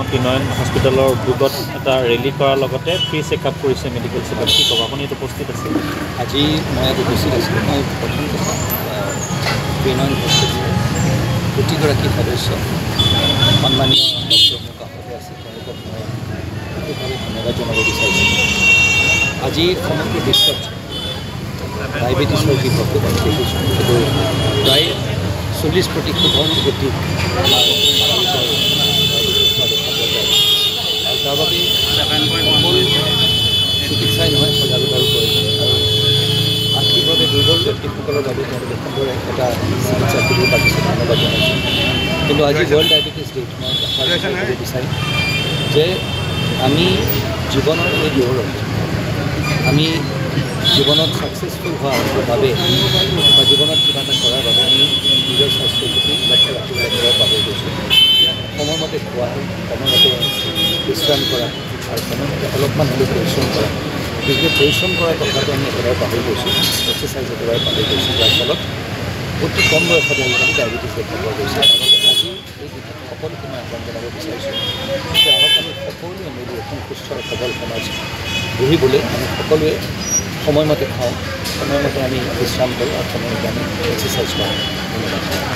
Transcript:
ত্ৰিনয়ন হস্পিটেলৰ উদ্যোগত এটা ৰেলী কৰাৰ লগতে ফ্ৰী চেকআপ কৰিছে, মেডিকেল চেকআপ। কি ক'ব, আপুনি এইটো উপস্থিত আছে? আজি মই ইয়াত উপস্থিত আছিলোঁ। মই প্ৰথম কথা ত্ৰিনয়ন হস্পিটেলৰ প্ৰতিগৰাকী সদস্য সন্মানীয় ডক্টৰ মোৰ কাষতে আছে, তেওঁলোকক মই বিশেষভাৱে ধন্যবাদ জনাব বিচাৰিছোঁ। আজি সমগ্ৰ বিশ্বত ডায়েবেটিছৰ যি প্ৰকোপ আমি দেখিছোঁ, সেইটো প্ৰায় 40% বৃদ্ধি আৰু তাৰ বাবে অকল চিকিৎসাই নহয়, সজাগতাৰো প্ৰয়োজন। আৰু আৰ্থিকভাৱে দুৰ্বল ব্যক্তিসকলৰ বাবে তেওঁলোকে সুন্দৰ এটা চিকিৎসা শিবিৰ পাতিছে, ধন্যবাদ জনাইছোঁ। কিন্তু আজি ৱৰ্ল্ড ডায়েবেটিছ ডে'ত মই ক'ব বিচাৰিম যে আমি জীৱনৰ এই দৌৰত আমি জীৱনত ছাকচেছফুল হোৱাৰ বাবে বা জীৱনত কিবা এটা কৰাৰ বাবে আমি নিজৰ স্বাস্থ্যৰ প্ৰতি লক্ষ্য ৰাখিবলৈ পাহৰি গৈছোঁ। সময়মতে খোৱা, সময়মতে বিশ্ৰাম কৰা আৰু সময়মতে অলপমান হ'লেও পৰিশ্ৰম কৰা। বিশেষকৈ পৰিশ্ৰম কৰাৰ কথাটো আমি একেবাৰে পাহৰি গৈছোঁ, এক্সাৰচাইজ একেবাৰে পাহৰি গৈছোঁ, যাৰ ফলত অতি কম বয়সতে আজিকালি ডায়েবেটিছ দেখা পোৱা গৈছে। আজি এই দিশত সকলোকে মই আহ্বান জনাব বিচাৰিছোঁ যে আহক আমি সকলোৱে মিলি এখন সুস্থ সবল সমাজ গঢ়িবলৈ আমি সকলোৱে সময়মতে খাওঁ, সময়মতে আমি বিশ্ৰাম কৰোঁ আৰু সময়মতে আমি এক্সাৰচাইজ কৰোঁ। ধন্যবাদ।